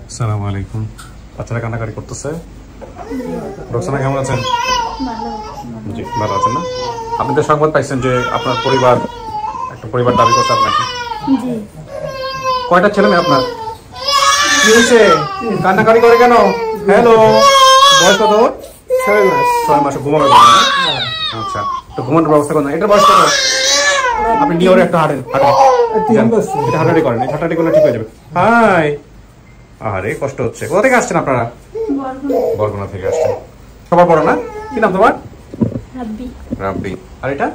আসসালামু আলাইকুম। বাচ্চারা কান্নাকাটি করতেছে। রোকসানা কেমন আছেন? জি ভালো আছেন না? আপনি তো সংবাদ পাইছেন যে আপনার পরিবার একটা পরিবার দাবি করছে আপনাকে। জি। কয়টা ছেলে মেয়ে আপনার? কি হয়েছে? কান্নাকাটি করে কেন? হ্যালো, বয়স কত? 6 মাস। 6 মাস ঘুমাবে না? আচ্ছা, তো ঘুমানোর ব্যবস্থা করেন। এটা বয়স কত? আপনি নিয়ে ওরে একটা হাঁটেন, এটা হাঁটাহাঁটি করেন, এটা হাঁটাহাঁটি করলে ঠিক হয়ে যাবে। হাই, আরে কষ্ট হচ্ছে। কোথা থেকে আসছেন আপনারা? বরগুনা থেকে আসছেন। সবার বড় না? কি নাম তোমার? রাব্বি। রাব্বি। আর এটা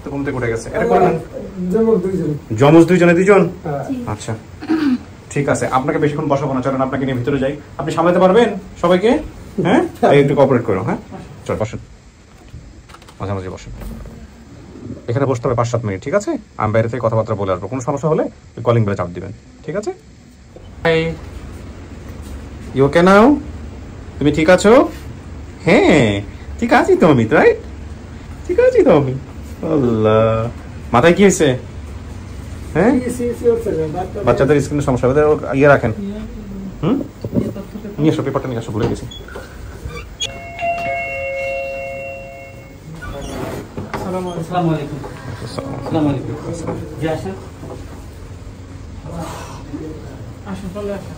তো ঘুম থেকে উঠে গেছে। এটা করেন জমজ দুইজনে দুইজন? আচ্ছা ঠিক আছে, আপনাকে বেশিক্ষণ বসাবো না, চলেন আপনাকে নিয়ে ভিতরে যাই। আপনি সামলাতে পারবেন সবাইকে? হ্যাঁ, একটু কোঅপারেট করো। হ্যাঁ চল বসেন, মাঝামাঝি বসেন। এখানে বসতে হবে 5-7 মিনিট, ঠিক আছে? আমি বাইরে থেকে কথাবার্তা বলে আসবো। কোনো সমস্যা হলে কলিং বেলে চাপ দিবেন, ঠিক আছে? হাই, ইউ ওকে নাও? তুমি ঠিক আছো? হ্যাঁ ঠিক আছি তো আমি, রাইট? ঠিক আছি তো আমি। আল্লাহ, মাথায় কি হয়েছে? হ্যাঁ, বাচ্চাদের স্কিনের সমস্যা হবে, ইয়ে রাখেন। নিয়ে আসো, পেপারটা নিয়ে আসো, ভুলে গেছি। আসসালামু আলাইকুম। আসসালামু আলাইকুম। জি আসেন। আসুন, চলে আসুন।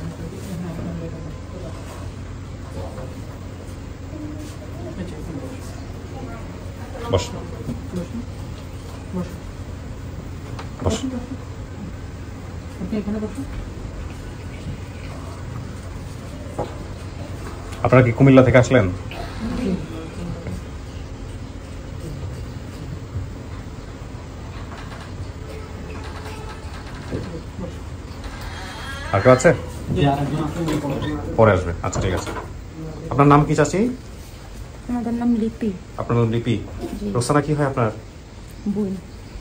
বস বস। আপনি এখানে বসুন। আপনারা কি কুমিল্লা থেকে আসলেন? আর কেউ আছে? পরে আসবে। আচ্ছা ঠিক আছে। আপনার নাম কি চাচি? আমাদের নাম লিপি। আপনার নাম লিপি। রোকসানা কি হয় আপনার? বোন।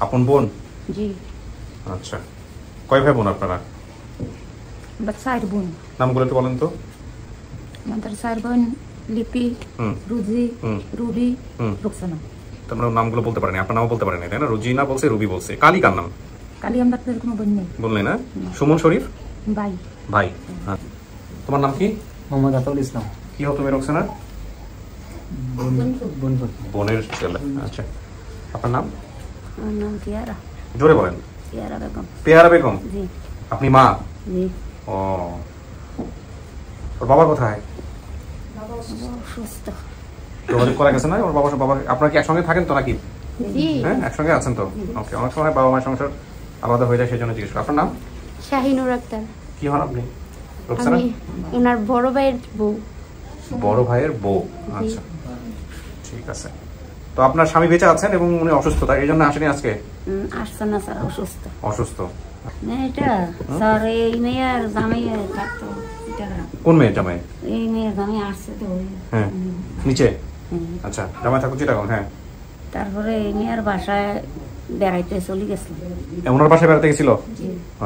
আপন বোন? জি। আচ্ছা, কয় ভাই বোন আপনারা? আমরা 4 বোন। নামগুলো একটু বলেন তো। আমাদের 4 বোন লিপি, রুজি, রুবি, রোকসানা। তোমরা নামগুলো বলতে পারেনি, আপনার নামও বলতে পারেনি, তাই না? রুজিনা বলছে, রুবি বলছে। কালী কার নাম? কালী আমরা কোনো বোন নেই। বললেন না? সুমন শরীফ ভাই। ভাই। তোমার নাম কি? মোহাম্মদ আতাউল ইসলাম। কি হতো তুমি রোকসানা? বোনের ছেলে। আচ্ছা, আপনার নাম? আমার নাম কিয়ারা। জোরে বলেন। কিয়ারা বেগম। পেয়ারা বেগম। জি। আপনি মা? জি। ও, ওর বাবা কোথায়? বাবা অসুস্থ। যোগাযোগ করা গেছে না ওর বাবা? বাবা আপনারা কি একসঙ্গে থাকেন তো নাকি? জি। হ্যাঁ একসঙ্গে আছেন তো? ওকে, অনেক সময় বাবা মায়ের সংসার আলাদা হয়ে যায়, সেই জন্য জিজ্ঞেস করি। আপনার নাম? শাহিনুর আক্তার। কি হন আপনি? রোকসানা? আমি ওনার বড় ভাইয়ের বউ। বড় ভাইয়ের বউ। আচ্ছা ঠিক আছে। তো আপনার স্বামী বেঁচে আছেন এবং উনি অসুস্থ, তাই এই জন্য আসেনি আজকে? আসছে না স্যার, অসুস্থ। অসুস্থ? না এটা স্যার এই মেয়ের জামাই থাকতো। কোন মেয়ে জামাই? এই মেয়ের জামাই আসছে তো। হ্যাঁ নিচে। আচ্ছা, জামাই থাকো চিটাগং। হ্যাঁ, তারপরে এই মেয়ের বাসায় বেড়াইতে চলে গেছিল। ওনার বাসায় বেড়াতে গেছিল?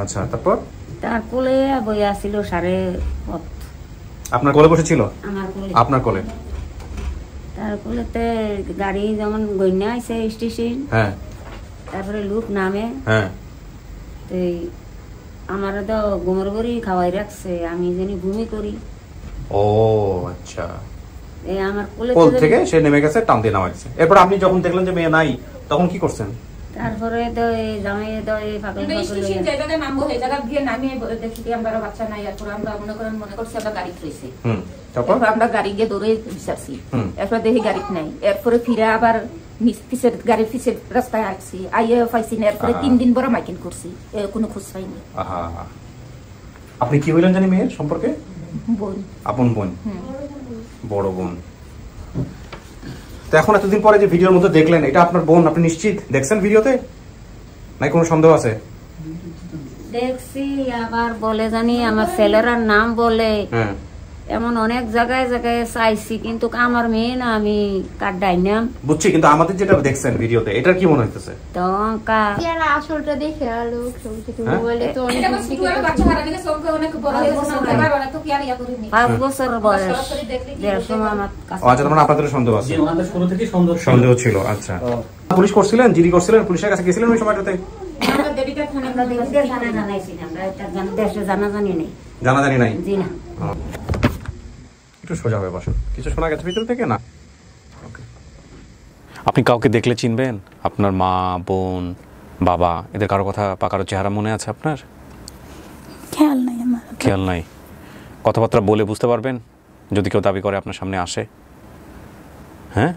আচ্ছা, তারপর? তার কোলে বইয়া ছিল 5:30। আপনার কোলে বসেছিল? আমার কোলে। আপনার কোলে? তার কোলেতে গাড়ি যেমন গইনা আইছে স্টেশন। হ্যাঁ। তারপরে লোক নামে। হ্যাঁ। আমার তো গোমর গড়ি খাওয়াই রাখছে, আমি জানি ঘুমি করি। ও আচ্ছা, এই আমার কোলে থেকে সে নেমে গেছে, টান দিয়ে নামাইছে। এরপর আপনি যখন দেখলেন যে মেয়ে নাই, তখন কি করছেন? তারপরে তো এই জামাই তো এই পাগল স্টেশন জায়গাটা নামবো, এই জায়গা দিয়ে নামিয়ে দেখি কি আমরা বাচ্চা নাই। এরপর আমরা মনে করছি আমরা গাড়ি রয়েছে। তারপর আমরা গাড়ি গিয়ে দৌড়ে বিচারছি। এরপর দেখি গাড়ি নাই। এরপরে ফিরে আবার পিছের গাড়ির পিছের রাস্তায় আসছি, আইয়ে পাইছি না। এরপরে 3 দিন বড় মাইকিং করছি, কোনো খোঁজ পাইনি। আপনি কি বললেন জানি মেয়ের সম্পর্কে? বোন। আপন বোন, বড় বোন। তো এখন এতদিন পরে যে ভিডিওর মধ্যে দেখলেন, এটা আপনার বোন, আপনি নিশ্চিত? দেখছেন ভিডিওতে নাকি কোনো সন্দেহ আছে? দেখছি, আবার বলে জানি আমার ছেলেরার নাম বলে। এমন অনেক জায়গায় জায়গায় চাইছি, কিন্তু আমার মেয়ে না, আমি কাটাই না। বুঝছি, কিন্তু আমাদের যেটা দেখছেন ভিডিওতে, এটার কি মনে হইতেছে? আসলটা দেখে আলো মোবাইলে তো অনেক 5 বছর বয়স। আমার আচ্ছা, মানে আপনাদের সন্দেহ আছে? সন্দেহ ছিল। আচ্ছা, পুলিশ করছিলেন, জিডি করছিলেন, পুলিশের কাছে গেছিলেন ওই সময়টাতে? জানা জানি নেই। জানাজানি নাই? জি না। একটু সোজা হয়ে বসেন। কিছু শোনা গেছে ভিতর থেকে না? আপনি কাউকে দেখলে চিনবেন? আপনার মা, বোন, বাবা, এদের কারো কথা বা কারো চেহারা মনে আছে আপনার? খেয়াল নাই আমার। খেয়াল নাই। কথাবার্তা বলে বুঝতে পারবেন যদি কেউ দাবি করে আপনার সামনে আসে? হ্যাঁ,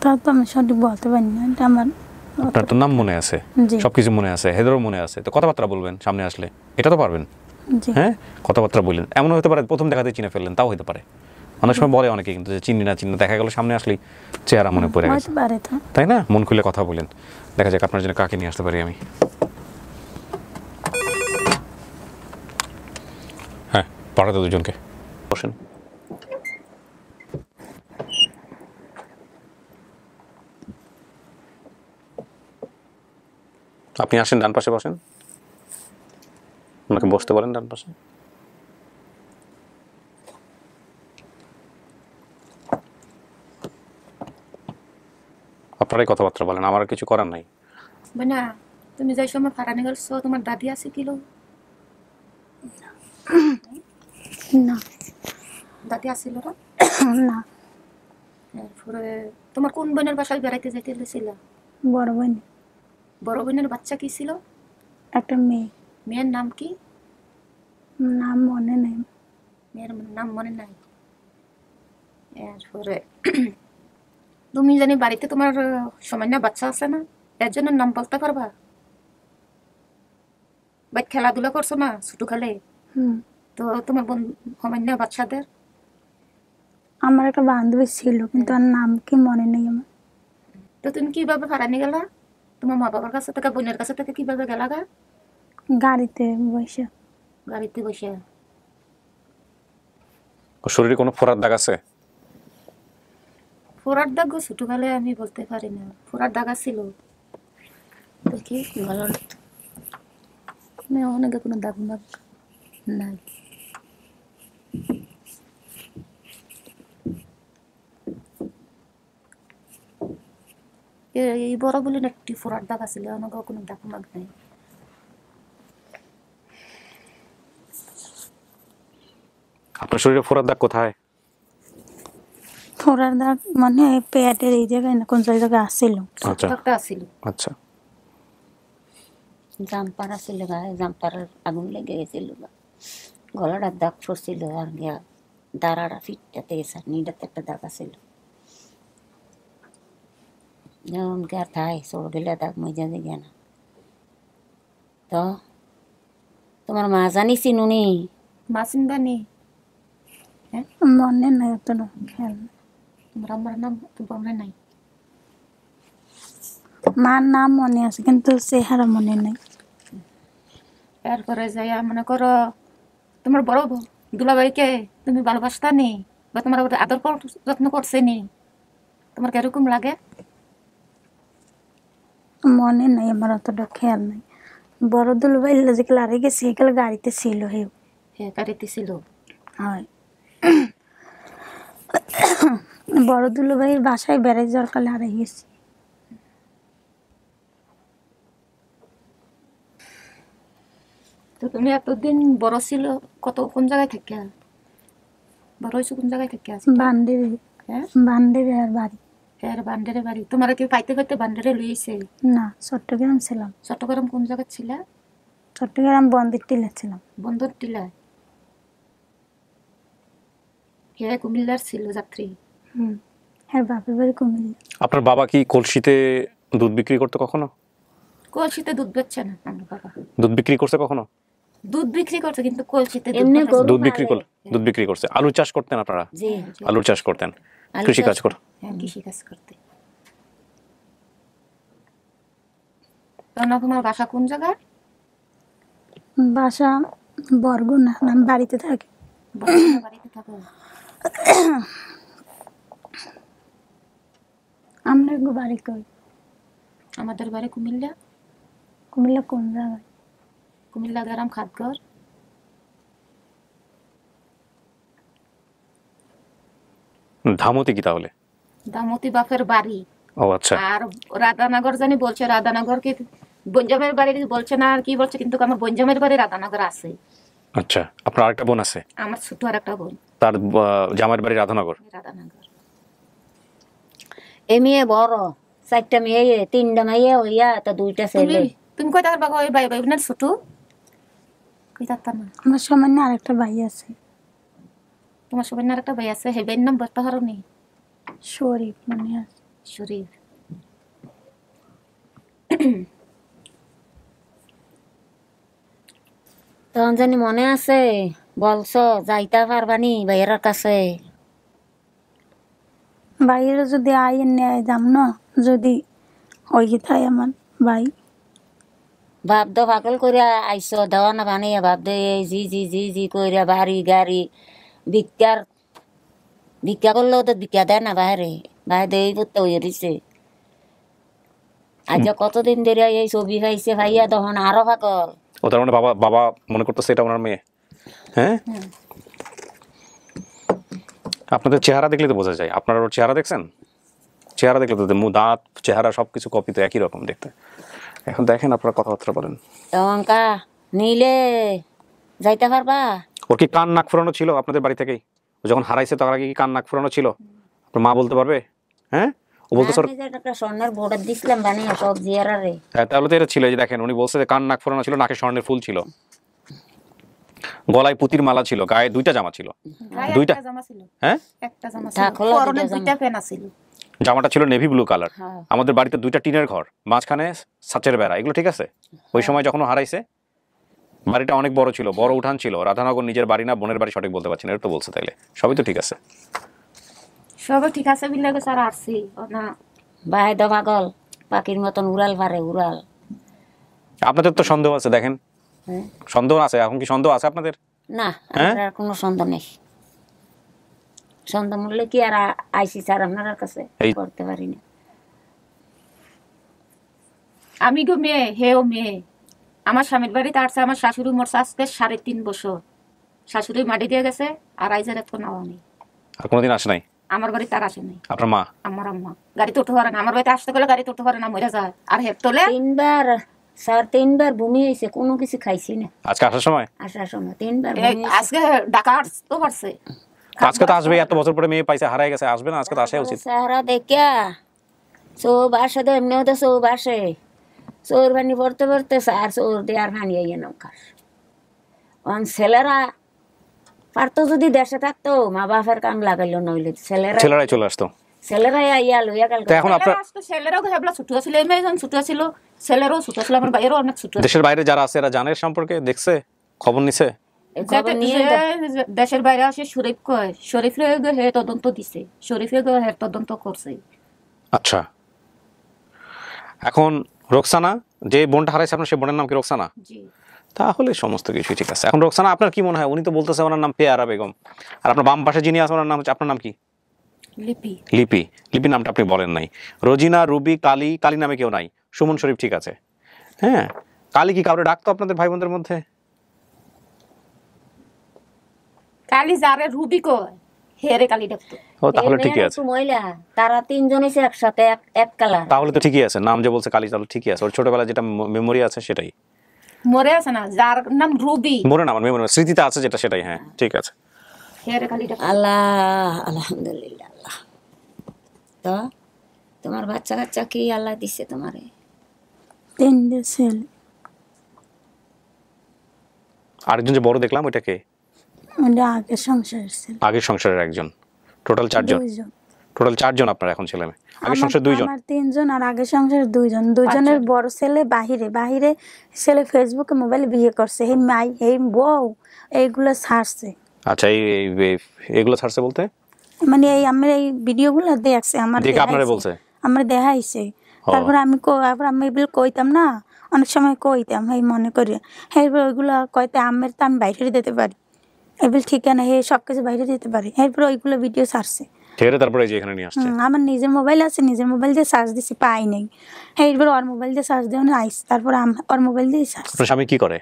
তা তো আমি সঠিক বলতে পারি না। এটা আমার, আপনার তো নাম মনে আছে, সবকিছু মনে আছে, হেদেরও মনে আছে, তো কথাবার্তা বলবেন সামনে আসলে, এটা তো পারবেন। হ্যাঁ, কথাবার্তা বললেন, এমন হতে পারে প্রথম দেখাতে চিনে ফেললেন, তাও হতে পারে। অনেক সময় বলে অনেকে কিন্তু যে চিনি না, দেখা গেল সামনে আসলেই চেহারা মনে পড়ে গেছে, তাই না? মন খুলে কথা বলেন, দেখা যাক আপনার জন্য কাকে নিয়ে আসতে পারি আমি। হ্যাঁ, পাঠাতে দুজনকে, বসেন। আপনি আসেন, ডান পাশে বসেন, ওনাকে বসতে বলেন ডান পাশে। আপনারাই কথাবার্তা বলেন, আমার কিছু করার নাই। না, তুমি যাই সময় ফারানি গেছো, তোমার দাদি আছে কিল? না, দাদি আসিল না? না। এরপরে তোমার কোন বোনের বাসায় বেড়াইতে যাইতে ছিল? বড় বোন। বড় বোনের বাচ্চা কি ছিল? একটা মেয়ে। মেয়ের নাম কি? নাম মনে নেই। মেয়ের নাম মনে নাই। এরপরে তুমি জানি বাড়িতে তোমার সামান্য বাচ্চা আছে না, এর জন্য নাম বলতে পারবা? বাই খেলাধুলা করছো না ছোট কালে, তো তোমার সামান্য বাচ্চাদের? আমার একটা বান্ধবী ছিল, কিন্তু আর নাম কি মনে নেই আমার। তো তুমি কিভাবে ফারানি গেলা? তোমার মা বাবার কাছে থেকে, বোনের কাছে থেকে কিভাবে গেলা? গাড়িতে বসে। গাড়িতে বসে। শরীরে কোনো ফোড়ার দাগ আছে? ফোড়ার দাগ ছোটকালে আমি বলতে পারি না, ফোড়ার দাগ ছিল দেখি গলার অনেকে কোনো দাগ মাগ নাই। এই বড় বলে একটি ফোড়ার দাগ আছিল, অনেকে কোনো দাগ মাগ নাই। আপনার শরীরে ফোড়ার দাগ কোথায়? ফোড়ার দাগ মানে পেটের এই জায়গায় না, কোন জায়গায় আসছিল। আচ্ছা, জাম্পার আসছিল গায়ে, জাম্পারের আগুন লেগে গেছিল, গলাটার দাগ পড়ছিল, আর গিয়া দাঁড়াটা ফিটটাতে গেছে, নিটাতে একটা দাগ আছিল। যেমন কি আর থাই চোর গেলে দাগ মজা দিয়ে না। তো তোমার মা জানি চিনুনি? মা চিনবানি? মনে নাই, অতটা খেয়াল নাই। তোমার আমার নাম তো মনে নাই? মার নাম মনে আছে, কিন্তু চেহারা মনে নাই। এরপরে যাইয়া মনে করো তোমার বড় দুলাভাইকে তুমি ভালোবাসতা নি, বা তোমার আদর যত্ন করছে নি, তোমার কিরকম লাগে? মনে নাই আমার, অতটা খেয়াল নাই। বড় দুলাভাই যেগুলো আরে গেছে এগুলো গাড়িতে ছিল। হ্যাঁ, গাড়িতে ছিল। হয়, বড় দুলাভাইয়ের বাসায় বেড়াই যাওয়ার কালে হারে গেছি। তো তুমি এতদিন বড় ছিল কোন জায়গায় থেকে বড় হয়েছো? কোন জায়গায় থেকে? বান্ডেরে। হ্যাঁ, বান্ডেরে আর বাড়ি। হ্যাঁ, বান্ডেরে বাড়ি। তোমার কি পাইতে পাইতে বান্ডেরে লইছে? না, চট্টগ্রাম ছিলাম। চট্টগ্রাম কোন জায়গা ছিল? চট্টগ্রাম বন্দর টিলা ছিলাম। বন্দর টিলা? হ্যাঁ, কুমিল্লার ছিল যাত্রী। হ্যাঁ, বাপের বাড়ি কুমিল্লা। আপনার বাবা কি কলসিতে দুধ বিক্রি করতে কখনো? কলসিতে দুধ বেচছে না আমার বাবা। দুধ বিক্রি করছে কখনো? দুধ বিক্রি করছে, কিন্তু কলসিতে দুধ বিক্রি করছে। আলু চাষ করতেন আপনারা? জি, আলু চাষ করতেন, কৃষি কাজ করতেন? হ্যাঁ, কৃষি কাজ করতে। তোমার বাসা কোন জায়গায়? বাসা বরগুনা। আমি বাড়িতে থাকি। বাড়িতে থাকো? আমরা বাড়ি কই? আমাদের বাড়ি কুমিল্লা। কুমিল্লা কোন জায়গায়? কুমিল্লা গ্রাম খাতঘর। ধামতি কি তাহলে? ধামতি বাপের বাড়ি। ও আচ্ছা। আর রাধানগর জানি বলছে, রাধানগর কি বঞ্জামের বাড়ি বলছে না, আর কি বলছে, কিন্তু আমার বঞ্জামের বাড়ি রাধানগর আছে। আচ্ছা, আপনার আরেকটা বোন আছে? আমার ছোট আর একটা বোন। তার জামাইয়ের বাড়ি রাধানগর। রাধানগর। এ মেয়ে বড়, 4টা মেয়ে, 3টা মেয়ে হইয়া তা 2টা ছেলে। তুমি কই থাকবা? ওই ভাই ভাই বোনের ছোট কই থাকতা না? আমার সামান্য আরেকটা ভাই আছে, তোমার সবাই না একটা ভাই আছে, হে ভাইয়ের নাম বলতে পারো নি? শরীফ মনে আছে। শরীফ। তখন জানি মনে আছে বলছো যাইতে পারবানি ভাইয়ের কাছে? বাইরে যদি আইন নেয় যাম না, যদি ওই থাই আমার ভাই। বাপ দো পাগল করিয়া আইসো, দেওয়া না বানিয়ে বাপ দে জি জি জি জি করিয়া বাড়ি গাড়ি ভিক্ষা করলেও তো ভিক্ষা দেয় না বাইরে, বাইরে দেই করতে হয়ে দিছে। আজ কতদিন ধরে এই ছবি পাইছে ভাইয়া, তখন আরো পাগল। ও তার মানে বাবা মনে করতেছে এটা ওনার মেয়ে? হ্যাঁ, আপনাদের চেহারা দেখলে তো বোঝা যায়। আপনারা ওর চেহারা দেখছেন? চেহারা দেখলে তো দাঁত চেহারা সবকিছু কপি তো একই রকম দেখতে। এখন দেখেন আপনারা কথাবার্তা বলেন। তখনকা নিলে যাইতে পারবা? ওর কি কান নাক ফোরানো ছিল আপনাদের বাড়ি থেকেই? ও যখন হারাইছে তখন আগে কি কান নাক ফোরানো ছিল? আপনার মা বলতে পারবে? হ্যাঁ, ও বলতে স্যার একটা স্বর্ণের বর্ডার দিছিলাম বানিয়ে সব জিয়ারারে। হ্যাঁ, তাহলে তো এটা ছিল। এই যে দেখেন, উনি বলছে যে কান নাক ফোরানো ছিল, নাকে স্বর্ণের ফুল ছিল, গলায় পুতির মালা ছিল, গায়ে 2টা জামা ছিল। 2টা জামা ছিল? হ্যাঁ, একটা জামা ছিল, পরনে 2টা প্যান্ট ছিল। জামাটা ছিল নেভি ব্লু কালার। আমাদের বাড়িতে 2টা টিনের ঘর, মাঝখানে সাচের বেড়া, এগুলো ঠিক আছে? ওই সময় যখন হারাইছে বাড়িটা অনেক বড় ছিল, বড় উঠান ছিল। রাধানগর নিজের বাড়ি না বোনের বাড়ি সঠিক বলতে পারছি না, এটা তো বলছে। তাইলে সবই তো ঠিক আছে। সবই ঠিক আছে বিল্লাগে স্যার আসছি না। ভাই দো পাগল, পাখির মতন উড়াল পারে উড়াল। আপনাদের তো সন্দেহ আছে, দেখেন সন্দেহ আছে। এখন কি সন্দেহ আছে আপনাদের? না, আপনার কোনো সন্দেহ নেই। সন্দেহ মূল্যে কি আর আইসি স্যার আপনার কাছে করতে পারি না। আমি গো মেয়ে, হেও মেয়ে। আমার স্বামীর বাড়িতে আসছে, আমার শাশুড়ি মরছে আজকে 3.5 বছর। শাশুড়ি মাটি দিয়ে গেছে, আর আইজার এত নাও নেই। আর কোনোদিন আসে নাই আমার বাড়ি? তার আসে নাই। আপনার মা? আমার আম্মা গাড়িতে উঠতে পারে না, আমার বাড়িতে আসতে গেলে গাড়িতে উঠতে পারে না, মরে যায়। আর হেপ তোলে 3বার স্যার, 3বার বমি হয়েছে, কোনো কিছু খাইছি না। আজকে আসার সময়? আসার সময় 3বার আজকে ঢাকা আসতে পারছে। আজকে তো আসবে, এত বছর পরে মেয়ে পাইছে, হারাই গেছে, আসবে না? আজকে তো আসা উচিত। চেহারা দেখিয়া চোর বাসে তো এমনিও তো চোর বাসে, চোর বানি পড়তে পড়তে স্যার চোর দিয়ে আর ভানি আইয়ে নৌকার। ছেলেরা পারতো যদি দেশে থাকতো, মা বাপের কাম লাগাইলো, নইলে ছেলেরাই চলে আসতো। ছেলেরাই আইয়া লইয়া গেল। এখন আপনার ছেলেরাও হেবলা ছুটি ছিল, এই মেয়ে ছুটি ছিল, ছেলেরাও ছুটি ছিল, আমার বাইরেও অনেক ছুটি। দেশের বাইরে যারা আছে এরা জানের সম্পর্কে, দেখছে, খবর নিছে? দেশের বাইরে আসে শরীফ কয়, শরীফ হে তদন্ত দিছে, শরীফে হে তদন্ত করছে। আচ্ছা, এখন রোকসানা যে বোনটা হারাইছে, আপনার সে বোনের নাম কি রোকসানা? জি। তাহলে সমস্ত কিছু ঠিক আছে। এখন রোকসানা আপনার কি মনে হয়? উনি তো বলতেছে ওনার নাম পেয়ারা বেগম, আর আপনার বাম পাশে যিনি আছে ওনার নাম হচ্ছে, আপনার নাম কি? লিপি। লিপি। লিপি নামটা আপনি বলেন নাই। রোজিনা, রুবি, কালী, কালী নামে কেউ নাই। সুমন শরীফ ঠিক আছে। হ্যাঁ, কালী কি কাউরে ডাকতো আপনাদের ভাই বোনদের মধ্যে? কালী যারে রুবি কয় হেরে কালী ডাকতো। ও, তাহলে ঠিকই আছে। মহিলা তারা 3 জন এসে একসাথে এক কালার, তাহলে তো ঠিকই আছে। নাম যে বলছে কালী, তাহলে ঠিকই আছে। ওর ছোটবেলায় যেটা মেমোরি আছে সেটাই। মরে আছে না, যার নাম রুবি, মরে না, আমার মেমোরি স্মৃতিতে আছে যেটা, সেটাই। হ্যাঁ, ঠিক আছে। হেরে কালী ডাকতো। আল্লাহ আলহামদুলিল্লাহ। আল্লাহ তো তোমার বাচ্চা কাচ্চা কি আল্লাহ দিছে তোমারে? 3 ছেলে। আরেকজন যে বড় দেখলাম ওইটা কে? ওটা আগের সংসার ছিল। আগের সংসারের একজন। টোটাল 4 জন। টোটাল 4 জন আপনার এখন ছেলে মেয়ে? আগের সংসার 2 জন। আমার 3 জন, আর আগের সংসার 2 জন। 2 জনের বড় ছেলে বাহিরে ছেলে ফেসবুকে মোবাইলে বিয়ে করছে। এই মাই এই বউ এইগুলো ছাড়ছে। আচ্ছা, এইগুলো ছাড়ছে বলতে মানে এই আমার এই ভিডিওগুলো দেখছে, আমার দেখে আপনারে বলছে, আমার দেখাইছে। তারপর আমি এগুলো কইতাম না, অনেক সময় কইতাম, এই মনে করি এরপর ওইগুলো কইতে আমের তো আমি বাইরে দিতে পারি, এগুলো ঠিক না, হে সবকিছু বাইরে দিতে পারি। এরপর ওইগুলো ভিডিও ছাড়ছে। তারপরে যে এখানে নিয়ে আসছে। আমার নিজের মোবাইল আছে, নিজের মোবাইল দিয়ে সার্চ দিছি, পাই নাই। এরপর ওর মোবাইল দিয়ে সার্চ দিয়ে আইস, তারপর ওর মোবাইল দিয়ে সার্চ। আপনার স্বামী কি করে?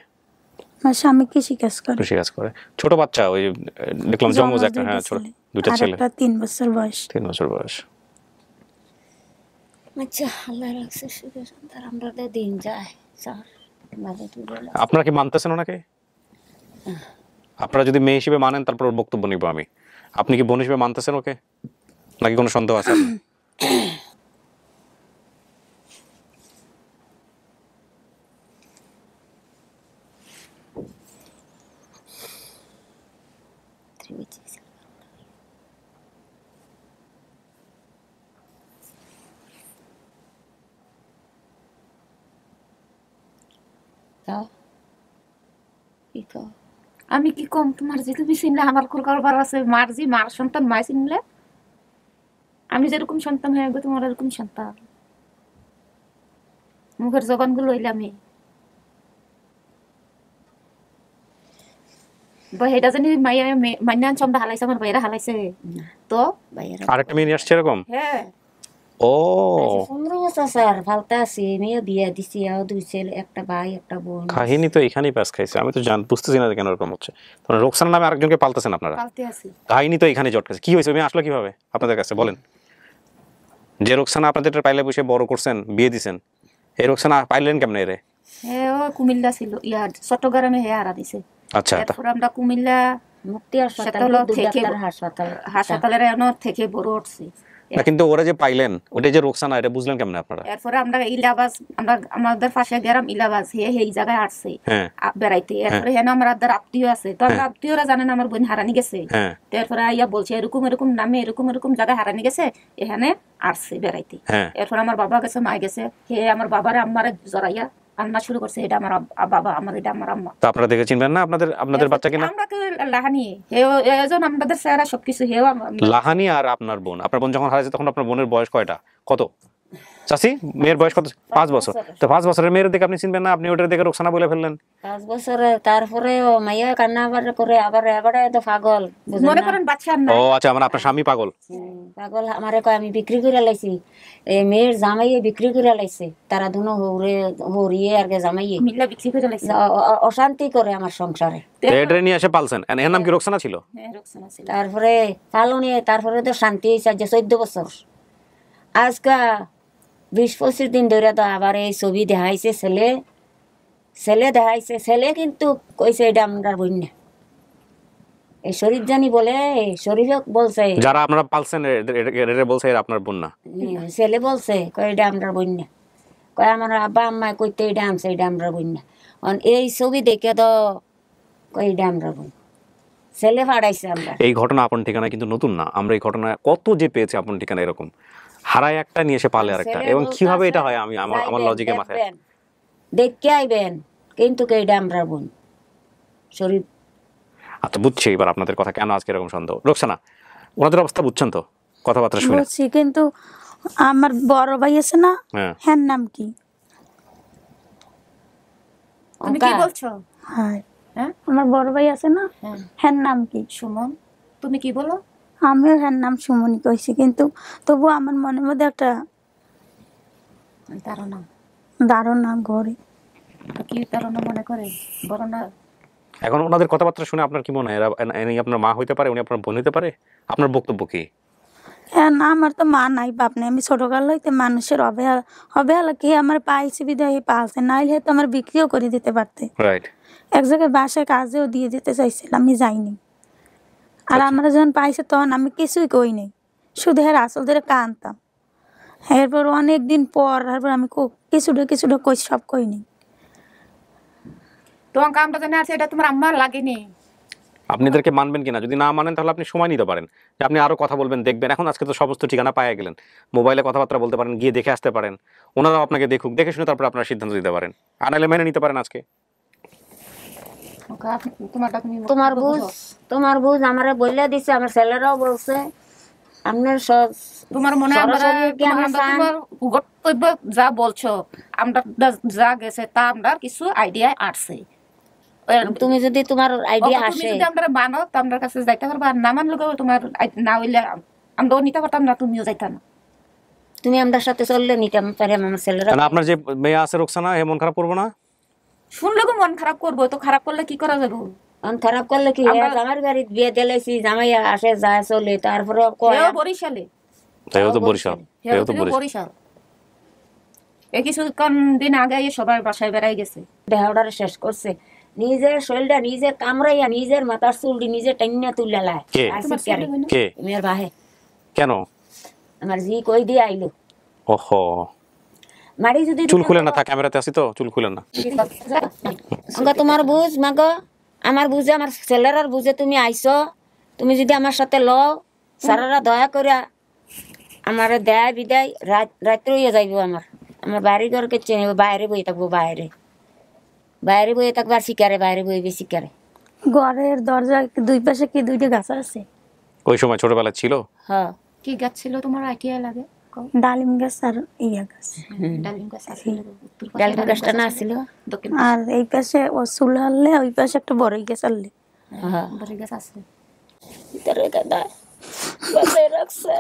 আমার স্বামী কৃষি কাজ করে। কৃষি কাজ করে। ছোট বাচ্চা, ওই দেখলাম জমজ একটা। হ্যাঁ, ছোট 2টা ছেলে। একটা 3 বছর বয়স। 3 বছর বয়স। আচ্ছা, আল্লাহ রাখছে সুখে সন্তান, আমরা দিন যায় স্যার। আপনারা কি মানতেছেন ওনাকে? আপনারা যদি মেয়ে হিসেবে মানেন তারপর ওর বক্তব্য নিব আমি। আপনি কি বোন হিসেবে মানতেছেন ওকে, নাকি কোনো সন্দেহ আছে? আমি কি কম তোমার যে তুমি চিনলে আমার করবার আছে, মার যে মার সন্তান মায় চিনলে, আমি যেরকম সন্তান হয়ে গেছে তোমার এরকম সন্তান। মুখের জবান গুলো হইলামই এটা জানি মাইয়া মাইনান চমড়া হালাইছে, আমার বাইরে হালাইছে তো আরেকটা মেয়ে নিয়ে আসছে এরকম? হ্যাঁ। ও 15 বছর স্যার ফালতা আছে, মেয়ে বিয়ে দিছি, আর 2 ছেলে, একটা ভাই একটা বোন। কাহিনী তো এখানেই পাস খাইছে, আমি তো বুঝতেছি না কেন এরকম হচ্ছে। মানে রোকসানা নামে আরেকজনকে পালতেছেন আপনারা? পালতে আছি। কাহিনী তো এখানে জট খাইছে। কি হয়েছে, মেয়ে আসলো কিভাবে আপনাদের কাছে বলেন? যে রোকসানা আপনাদের পাইলে বসে বড় করছেন, বিয়ে দিছেন, এই রোকসানা পাইলেন কেমনে এরে? হ্যাঁ ও কুমিল্লা ছিল, ইয়া চট্টগ্রামে হে আরা দিছে। আচ্ছা, তারপর আমরা কুমিল্লা মুক্তি হাসপাতালের থেকে বড় উঠছি। না কিন্তু ওরা যে পাইলেন ওটাই যে রোকসানা, এটা বুঝলেন কেমনে আপনারা? এরপরে আমরা ইলাবাজ, আমাদের পাশে গ্রাম ইলাবাজ, এই জায়গায় আসছে বেড়াইতে। এরপরে হেন আমার আত্মীয় আছে, তো আমরা আত্মীয়রা জানেন আমার বোন হারানি গেছে। এরপরে আইয়া বলছে এরকম এরকম নামে এরকম এরকম জায়গায় হারানি গেছে, এখানে আসছে বেড়াইতে। এরপরে আমার বাবা গেছে, মা গেছে, হে আমার বাবারে আম্মারে জড়াইয়া কান্না শুরু করছে, এটা আমার বাবা, আমার এটা আমার আম্মা। তো আপনারা দেখে চিনবেন না আপনাদের বাচ্চা কিনা? আমরা লাহানি এজন আমাদের স্যারা সবকিছু হেও লাহানি। আর আপনার বোন যখন হারাইছে তখন আপনার বোনের বয়স কয়টা, কত চাচি? মেয়ের বয়স কত? 5 বছর। তো 5 বছরের মেয়ের দেখে আপনি চিনবেন না, আপনি ওটার দেখে রোকসানা বলে ফেললেন। 5 বছরে তারপরে ও মাইয়া কান্না করে আবার এবারে তো পাগল, মনে করেন বাচ্চা না। ও আচ্ছা, মানে আপনার স্বামী পাগল? পাগল আমারে কয় আমি বিক্রি করে লাইছি, এই মেয়ের জামাইয়ে বিক্রি করে লাইছে, তারা দুনো হরিয়ে আর জামাইয়ে মিল্লা বিক্রি করে লাইছে, অশান্তি করে আমার সংসারে। এটা নিয়ে এসে পালছেন। এর নাম কি রোকসানা ছিল? হ্যাঁ রোকসানা ছিল। তারপরে পালনে, তারপরে তো শান্তি হয়েছে যে 14 বছর। আজকা 20-25 দিন ধরে তো আবার এই ছবি দেখাইছে, ছেলে দেখাইছে। ছেলে কিন্তু কইছে এটা আমরা বোন না, এই শরীফ জানি বলে, শরীফ বলছে যারা আপনারা পালছেন বলছে এরা আপনার বোন না। ছেলে বলছে কয় এটা আমরা বোন না, কয় আমার আব্বা আম্মায় কইতে এটা আনছে, এটা আমরা বোন না। এই ছবি দেখে তো কয় এটা আমরা বোন, ছেলে ফাড়াইছে। আমরা এই ঘটনা আপন ঠিকানা কিন্তু নতুন না, আমরা এই ঘটনা কত যে পেয়েছি আপন ঠিকানা এরকম হারায় একটা নিয়ে এসে পালে আরেকটা। এবং কিভাবে এটা হয় আমি আমার লজিকে মাথায় দেখতে আইবেন, কিন্তু এইটা আমরা বোন শরীফ। আচ্ছা বুঝছি এবার আপনাদের কথা, কেন আজকে এরকম সন্দেহ। রোকসানা, ওনাদের অবস্থা বুঝছেন তো, কথাবার্তা শুনে? বুঝছি, কিন্তু আমার বড় ভাই আছে না, হ্যাঁ নাম কি? তুমি কি বলছো? হ্যাঁ আমার বড় ভাই আছে না, হ্যাঁ নাম কি? সুমন। তুমি কি বলো? আমিও হ্যাঁ নাম সুমনই কইছি, কিন্তু তবু আমার মনের মধ্যে একটা ধারণা ঘরে। কি ধারণা মনে করে বড় না? এখন ওনাদের কথাবার্তা শুনে আপনার কি মনে হয় ইনি আপনার মা হইতে পারে, উনি আপনার বোন হইতে পারে? আপনার বক্তব্য কি? হ্যাঁ না, আমার তো মা নাই বাপ নাই, আমি ছোটকাল হইতে মানুষের অবহেলা কি আমার পাইছি বিদায় পালছে, নাইলে তো আমার বিক্রিও করে দিতে পারতে। রাইট। এক জায়গায় বাসায় কাজেও দিয়ে দিতে চাইছিলাম, আমি যাইনি। আর আমরা যখন পাইছে তখন আমি কিছুই কই নাই, শুধু এর আসল ধরে কানতাম। এরপর অনেকদিন পর তারপর আমি কিছুটা কই, সব কই নাই। তোমার কামটা জানা আছে, এটা তোমার আম্মার লাগেনি। আপনাদেরকে মানবেন কিনা, যদি না মানেন তাহলে আপনি সময় নিতে পারেন, যে আপনি আরো কথা বলবেন, দেখবেন। এখন আজকে তো সমস্ত ঠিকানা পাওয়া গেলেন, মোবাইলে কথাবার্তা বলতে পারেন, গিয়ে দেখে আসতে পারেন, ওনারাও আপনাকে দেখুক, দেখে শুনে তারপর আপনারা সিদ্ধান্ত দিতে পারেন। আনালে মেনে নিতে পারেন আজকে। তোমার বুঝ আমারে বললে দিছে, আমার ছেলেরাও বলছে। আপনার তোমার মনে বক্তব্য যা বলছো, আমরা যা গেছে তা আমরা কিছু আইডিয়া আসছে। তুমি যদি তোমার আইডিয়া আসে, যদি আমরা মানো তো আমরা কাছে যাইতে পারবা, আর না মানলে তোমার না হইলে আমরাও নিতে পারতাম না, তুমিও যাইতা না। তুমি আমার সাথে চললে নিতাম পারে আমার ছেলেরা। আপনার যে মেয়ে আছে রোকসানা, এ মন খারাপ করবো না? শুনলে মন খারাপ করবো, তো খারাপ করলে কি করা যাবে? মন খারাপ করলে কি, আমার বাড়ির বিয়ে দিলাইছি, জামাই আসে যায় চলে, তারপরে বরিশালে, বরিশাল কিছুক্ষণ দিন আগে সবার বাসায় বেড়াই গেছে, দেহাটা শেষ করছে। নিজের শরীরটা নিজে কামড়াইয়া নিজের মাথার চুলটি নিজে টাইনা তুলে লায় কে? কে? মেয়ের বাহে কেন? আমার জি কই দিয়ে আইলো। ওহো, মারি যদি চুল খুলে না, ক্যামেরাতে আছি তো, চুল খুলে না। তোমার বুঝ মাগো, আমার বুঝে, আমার ছেলেরার বুঝে তুমি আইছো, তুমি যদি আমার সাথে লও, সারারা দয়া করে আমার দেয় বিদায়, রাত্রে হইয়া যাইব। আমার বাড়ি ঘরকে চেনে, বাইরে বই থাকবো, বাইরে বইয়ে থাকবো, আর শিকারে বাইরে বইবে শিকারে। ঘরের দরজা দুই পাশে কি দুইটা গাছ আছে? ওই সময় ছোটবেলা ছিল। হ্যাঁ, কি গাছ ছিল তোমার আইডিয়া লাগে? ডালিম গাছ আর ইয়া গাছ। ডালিম গাছ আছে, ডালিম গাছটা না ছিল। আর এই পাশে ও চুল হারলে, ওই পাশে একটা বড়ই গাছ আনলে। হ্যাঁ, বড়ই গাছ আছে। ভিতরে গাদা বাসায় রাখছে।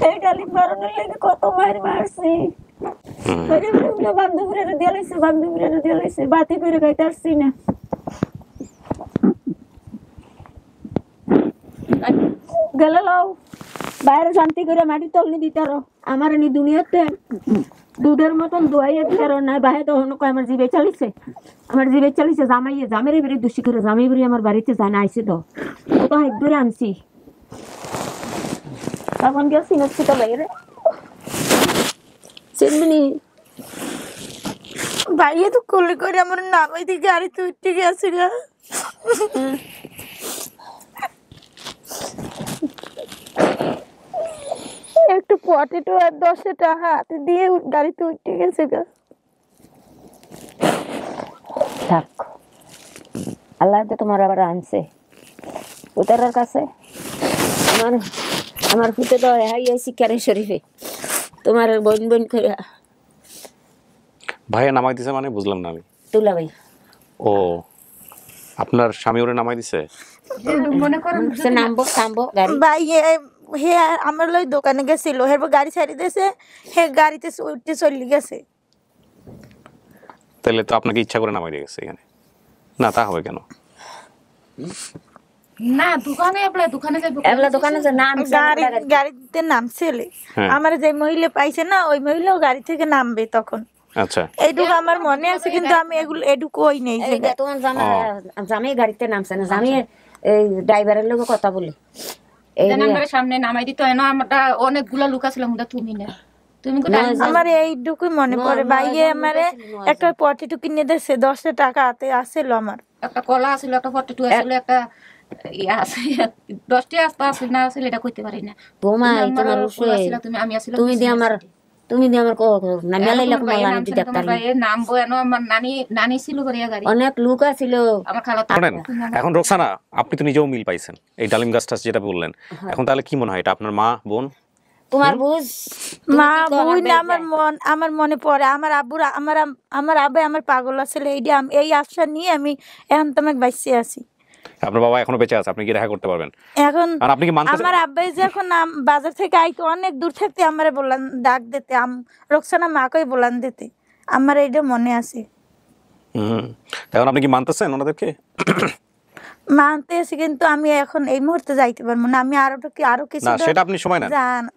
এই ডালিম বাড়ানোর লেগে কত মার মারছি। বান্ধবীরা দিয়ে লাইছে, বাতি করে খাইতে আসছি না। গেলে লও বাইরে শান্তি করে মাটি তলনি দিতারো, আমার নি দুনিয়াতে দুধের মতন দোয়াইয়া দিতারো না। বাইরে তো অন্য আমার জিবে চালিছে, জামের বেরি দোষী করে, জামাই বেরি আমার বাড়িতে জানা আইছে তো, ও তো হাইক ধরে আনছি। তখন গেছি নচ্ছি তো বাইরে চিনবিনি বাইরে তো কোলে করে আমার নামাই দিয়ে গাড়িতে উঠে গেছে গা। একটু পটেটো আর 10 টাকা হাতে দিয়ে গাড়িতে উঠে গেছে গা। থাক, আল্লাহ তো তোমার আবার আনছে উতারার কাছে। আমার ফুটে তো হাই শিকারে শরীফে তোমার বোন বোন করে ভাইয়া নামাই দিছে মানে বুঝলাম না আমি। তুলা ভাই, ও আপনার স্বামী ওরে নামাই দিছে? মনে করেন নামবো থামবো গাড়ি। ভাই হে আমার লই দোকানে গেছিল, হেরপর গাড়ি ছাড়ি দিয়েছে, হে গাড়িতে উঠতে চলে গেছে। তাহলে তো আপনাকে ইচ্ছা করে নামাই দিয়ে গেছে এখানে? না, তা হবে কেন? না দোকানে দোকানে যাইব, দোকানে যে নাম গাড়িতে নামছিল। আমার যে মহিলা পাইছে না, ওই মহিলাও গাড়ি থেকে নামবে তখন। আচ্ছা, এইটুকু আমার মনে আছে, কিন্তু আমি এগুলো এটুকুই নেই যে তোমার জামাই গাড়িতে নামছে না, জামাই এই ড্রাইভারের লোক কথা বলে এই সামনে নামাই দিত। আমরা অনেকগুলা লোক ছিল, তুমি না, তুমি আমার এইটুকুই মনে পড়ে। বাইরে আমারে একটা পটেটো কিনে দিয়েছে, 10 টাকা হাতে আসছিল। আমার একটা কলা আছিল, একটা পটেটো আছিল, একটা ইয়া আছে, 10টি আসতে আসল না আসলে এটা কইতে পারি না। বোমাই তোমার তুমি আমি আসলে তুমি দি আমার না মেলাইলা কমালা আমি ডাক্তার নাম বয়ানো আমার নানি ছিল করিয়া গাড়ি, অনেক লোক আছিল আমার খালা। এখন রোকসানা, আপনি তো নিজেও মিল পাইছেন এই ডালিম গাছটা যেটা বললেন, এখন তাহলে কি মনে হয় এটা আপনার মা বোন? তোমার বুঝ মা বুঝ না, আমার মনে পড়ে আমার আব্বুরা, আমার আব্বা আমার পাগল আছিল। এই আশা নিয়ে আমি এখন তোমাকে বাইসে আছি। আপনার বাবা এখনো বেঁচে আছে, আপনি কি দেখা করতে পারবেন এখন? আর আপনি কি মানতেছেন? আমার আব্বাই যখন বাজার থেকে আইতো, অনেক দূর থাকতে আমারে বললাম ডাক দিতে, রোকসানা মাকেই বললাম দিতে, আমার এইটা মনে আছে। এখন আপনি কি মানতেছেন ওনাদেরকে? মানতে আছি, কিন্তু আমি এখন এই মুহূর্তে যাইতে পারবো না। আমি আরো কিছু না, সেটা আপনি সময় নেন,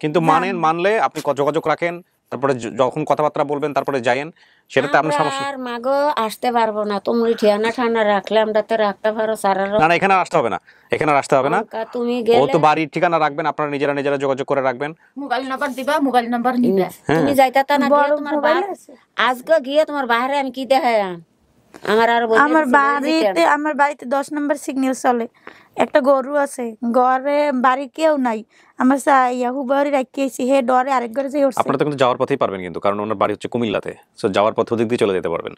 কিন্তু মানলে আপনি যোগাযোগ রাখেন, তারপরে যখন কথাবার্তা বলবেন তারপরে যাইয়েন, সেটাতে আপনার সমস্যা। আর মাগো আসতে পারবো না, তুমি ঠিয়ানা রাখলে আমরা তো রাখতে পারো সারারো। না, এখানে আসতে হবে না, এখানে আসতে হবে না। তুমি ও তো বাড়ির ঠিকানা রাখবেন, আপনারা নিজেরা যোগাযোগ করে রাখবেন। মোবাইল নাম্বার দিবা, মোবাইল নাম্বার নিবা। তুমি যাইতা না, তোমার আজকে গিয়ে তোমার বাইরে আমি কি দেখাই আমার বাড়িতে 10 নম্বর সিগন্যাল চলে। একটা গরু আছে, ঘরে বাড়ি কেউ নাই, আমার বাড়ি রাখিয়েছি, হে ডরে আরেক ঘরে যাই। আপনারা তো কিন্তু যাওয়ার পথেই পারবেন, কিন্তু কারণ ওনার বাড়ি হচ্ছে কুমিল্লাতে, সো যাওয়ার পথ ওদিক দিয়ে চলে যেতে পারবেন।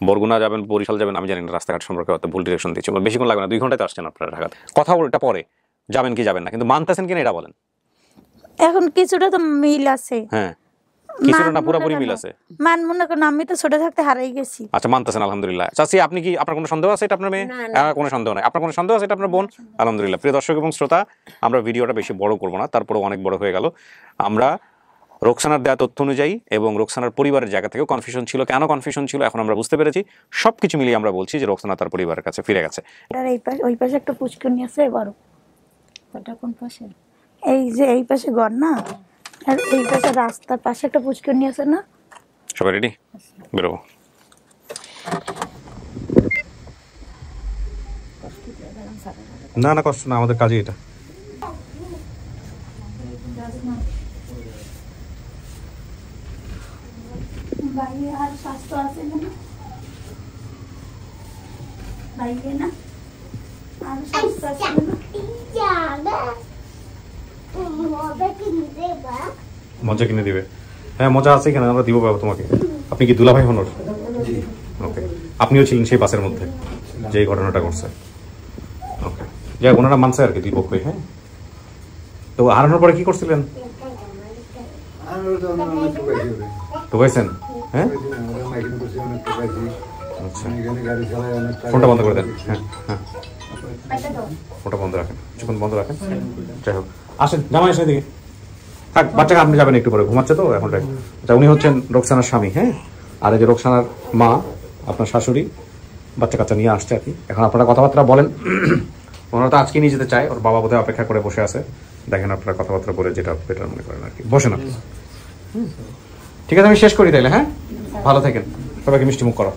বরগুনা যাবেন, বরিশাল যাবেন, আমি জানি না রাস্তাঘাট সম্পর্কে অত ভুল ডিরেকশন দিচ্ছি, বেশিক্ষণ লাগবে না, 2 ঘন্টায় আসছেন আপনারা ঢাকাতে। কথা ওটা পরে যাবেন কি যাবেন না, কিন্তু মানতেছেন কিনা এটা বলেন। এখন কিছুটা তো মিল আছে। হ্যাঁ, কিছুটা না, পুরোপুরি মিল আছে। মানবো না কেন, আমি তো ছোট থাকতে হারাই গেছি। আচ্ছা, মানতেছেন, আলহামদুলিল্লাহ। চাচি, আপনি কি, আপনার কোনো সন্দেহ আছে এটা আপনার মেয়ে? কোনো সন্দেহ নাই। আপনার কোনো সন্দেহ আছে এটা আপনার বোন? আলহামদুলিল্লাহ। প্রিয় দর্শক এবং শ্রোতা, আমরা ভিডিওটা বেশি বড় করবো না, তারপরেও অনেক বড় হয়ে গেল। আমরা রোকসানার দেওয়া তথ্য অনুযায়ী এবং রোকসানার পরিবারের জায়গা থেকেও কনফিউশন ছিল, কেন কনফিউশন ছিল এখন আমরা বুঝতে পেরেছি। সবকিছু মিলিয়ে আমরা বলছি যে রোকসানা তার পরিবারের কাছে ফিরে গেছে। ওই পাশে একটা পুষ্করণী আছে বড়। ওটা কোন পাশে? এই যে এই পাশে ঘর না, আর এই পাশে রাস্তার পাশে একটা পুষ্করণী আছে না। সবাই রেডি? বেরোবো। না না কষ্ট না, আমাদের কাজই এটা। আর স্বাস্থ্য আছে না বাইরে না আর স্বাস্থ্য আছে না মজা কিনে দিবে? হ্যাঁ মজা আছে এখানে, আমরা দিব বাবা তোমাকে। আপনি কি দুলাভাই হন? ওকে, আপনিও ছিলেন সেই বাসের মধ্যে যে ঘটনাটা ঘটছে? ওকে, যাই ওনারা মানছে আর কি দুই পক্ষই। হ্যাঁ, তো হারানোর পরে কি করছিলেন? ঠকাইছেন? হ্যাঁ আচ্ছা, ফোনটা বন্ধ করে দেন। হ্যাঁ হ্যাঁ, ফোনটা বন্ধ রাখেন, কিছুক্ষণ বন্ধ রাখেন। যাই হোক, আসেন জামাই আসেন এদিকে। থাক, বাচ্চাকে আপনি যাবেন একটু পরে, ঘুমাচ্ছে তো এখন। আচ্ছা, উনি হচ্ছেন রোকসানার স্বামী। হ্যাঁ, আর এই যে রোকসানার মা, আপনার শাশুড়ি, বাচ্চা কাচ্চা নিয়ে আসছে আর কি। এখন আপনারা কথাবার্তা বলেন। ওনারা তো আজকে নিয়ে যেতে চায়, ওর বাবা বোধহয় অপেক্ষা করে বসে আছে। দেখেন আপনারা কথাবার্তা বলে যেটা বেটার মনে করেন আর কি। বসেন আপনি। ঠিক আছে, আমি শেষ করি তাইলে। হ্যাঁ, ভালো থাকেন, সবাইকে মিষ্টি মুখ করো।